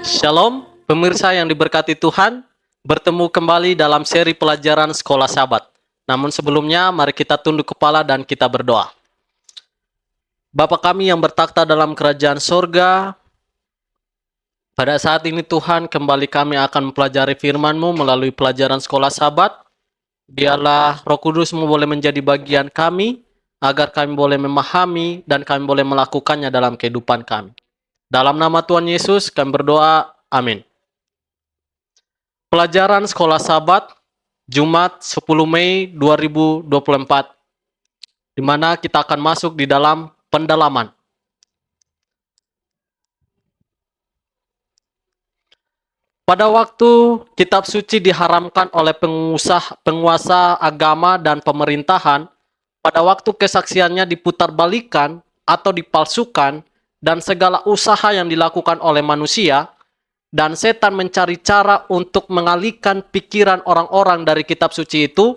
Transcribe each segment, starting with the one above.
Shalom, pemirsa yang diberkati Tuhan. Bertemu kembali dalam seri pelajaran Sekolah Sabat. Namun sebelumnya, mari kita tunduk kepala dan kita berdoa. Bapa kami yang bertakhta dalam kerajaan sorga, pada saat ini Tuhan, kembali kami akan mempelajari firman-Mu melalui pelajaran Sekolah Sabat. Biarlah Roh Kudus-Mu boleh menjadi bagian kami, agar kami boleh memahami dan kami boleh melakukannya dalam kehidupan kami. Dalam nama Tuhan Yesus, kami berdoa. Amin. Pelajaran Sekolah Sabat, Jumat 10 Mei 2024, di mana kita akan masuk di dalam pendalaman. Pada waktu kitab suci diharamkan oleh penguasa agama dan pemerintahan, pada waktu kesaksiannya diputarbalikkan atau dipalsukan, dan segala usaha yang dilakukan oleh manusia, dan setan mencari cara untuk mengalihkan pikiran orang-orang dari kitab suci itu,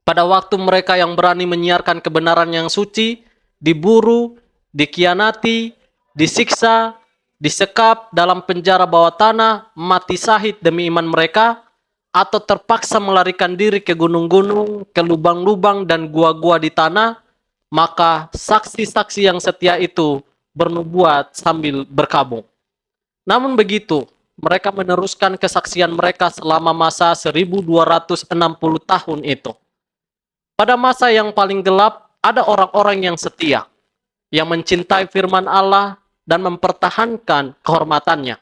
pada waktu mereka yang berani menyiarkan kebenaran yang suci, diburu, dikhianati, disiksa, disekap dalam penjara bawah tanah, mati syahid demi iman mereka, atau terpaksa melarikan diri ke gunung-gunung, ke lubang-lubang dan gua-gua di tanah, maka saksi-saksi yang setia itu bernubuat sambil berkabung. Namun begitu, mereka meneruskan kesaksian mereka selama masa 1260 tahun itu. Pada masa yang paling gelap, ada orang-orang yang setia, yang mencintai firman Allah dan mempertahankan kehormatannya.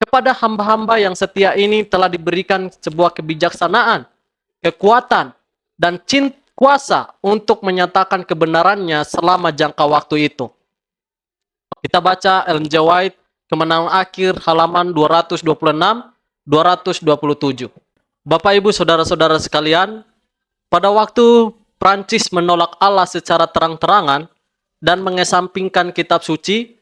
Kepada hamba-hamba yang setia ini telah diberikan sebuah kebijaksanaan, kekuatan, dan kuasa untuk menyatakan kebenarannya selama jangka waktu itu. Kita baca Ellen G. White, Kemenangan Akhir, halaman 226-227. Bapak, Ibu, Saudara-saudara sekalian, pada waktu Prancis menolak Allah secara terang-terangan dan mengesampingkan kitab suci,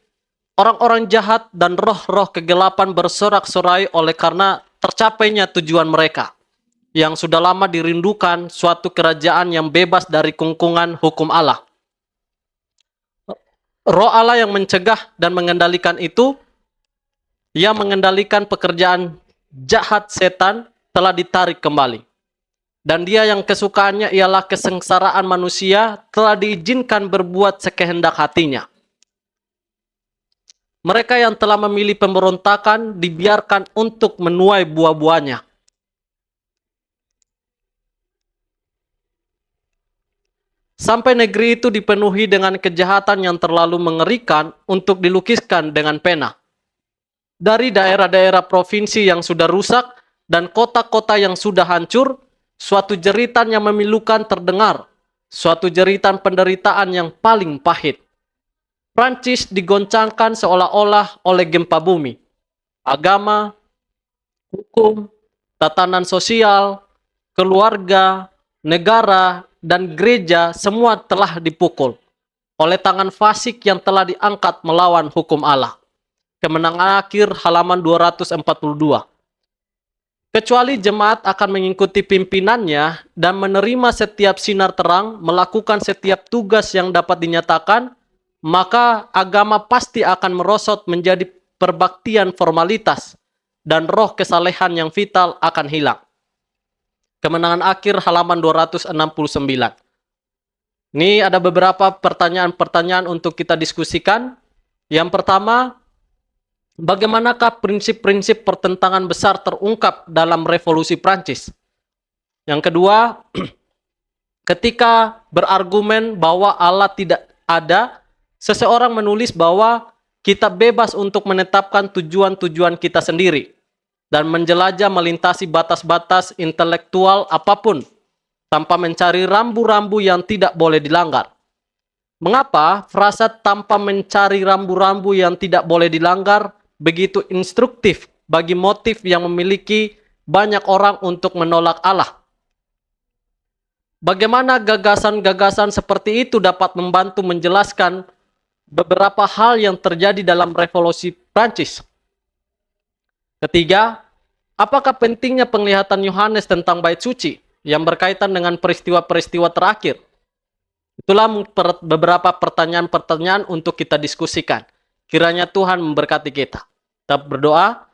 orang-orang jahat dan roh-roh kegelapan bersorak-sorai oleh karena tercapainya tujuan mereka, yang sudah lama dirindukan suatu kerajaan yang bebas dari kungkungan hukum Allah. Roh Allah yang mencegah dan mengendalikan itu, yang mengendalikan pekerjaan jahat setan, telah ditarik kembali. Dan dia yang kesukaannya ialah kesengsaraan manusia telah diizinkan berbuat sekehendak hatinya. Mereka yang telah memilih pemberontakan dibiarkan untuk menuai buah-buahnya. Sampai negeri itu dipenuhi dengan kejahatan yang terlalu mengerikan untuk dilukiskan dengan pena. Dari daerah-daerah provinsi yang sudah rusak dan kota-kota yang sudah hancur, suatu jeritan yang memilukan terdengar, suatu jeritan penderitaan yang paling pahit. Prancis digoncangkan seolah-olah oleh gempa bumi. Agama, hukum, tatanan sosial, keluarga, negara, dan gereja semua telah dipukul oleh tangan fasik yang telah diangkat melawan hukum Allah. Kemenangan Akhir, halaman 242. Kecuali jemaat akan mengikuti pimpinannya dan menerima setiap sinar terang, melakukan setiap tugas yang dapat dinyatakan, maka agama pasti akan merosot menjadi perbaktian formalitas dan roh kesalehan yang vital akan hilang. Kemenangan Akhir, halaman 269. Ini ada beberapa pertanyaan-pertanyaan untuk kita diskusikan. Yang pertama, bagaimanakah prinsip-prinsip pertentangan besar terungkap dalam revolusi Prancis? Yang kedua, ketika berargumen bahwa Allah tidak ada, seseorang menulis bahwa kita bebas untuk menetapkan tujuan-tujuan kita sendiri dan menjelajah melintasi batas-batas intelektual apapun tanpa mencari rambu-rambu yang tidak boleh dilanggar. Mengapa frasa tanpa mencari rambu-rambu yang tidak boleh dilanggar begitu instruktif bagi motif yang memiliki banyak orang untuk menolak Allah? Bagaimana gagasan-gagasan seperti itu dapat membantu menjelaskan beberapa hal yang terjadi dalam revolusi Prancis? Ketiga, apakah pentingnya penglihatan Yohanes tentang bait suci yang berkaitan dengan peristiwa-peristiwa terakhir? Itulah beberapa pertanyaan-pertanyaan untuk kita diskusikan. Kiranya Tuhan memberkati kita. Kita berdoa.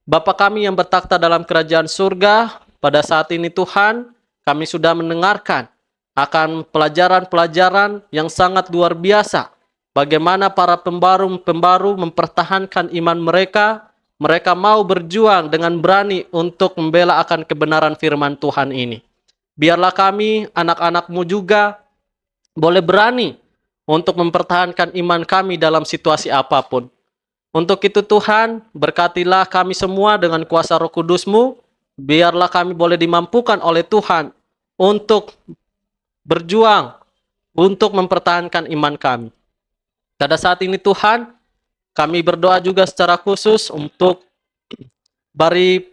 Bapa kami yang bertakhta dalam kerajaan surga, pada saat ini Tuhan, kami sudah mendengarkan akan pelajaran-pelajaran yang sangat luar biasa. Bagaimana para pembaru mempertahankan iman mereka, mereka mau berjuang dengan berani untuk membela akan kebenaran firman Tuhan ini. Biarlah kami, anak-anak-Mu juga, boleh berani untuk mempertahankan iman kami dalam situasi apapun. Untuk itu Tuhan, berkatilah kami semua dengan kuasa Roh Kudus-Mu, biarlah kami boleh dimampukan oleh Tuhan untuk berjuang, untuk mempertahankan iman kami. Pada saat ini Tuhan, kami berdoa juga secara khusus untuk bagi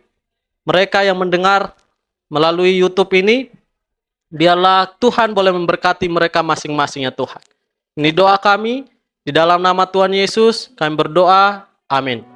mereka yang mendengar melalui YouTube ini, biarlah Tuhan boleh memberkati mereka masing-masing ya Tuhan. Ini doa kami, di dalam nama Tuhan Yesus kami berdoa, amin.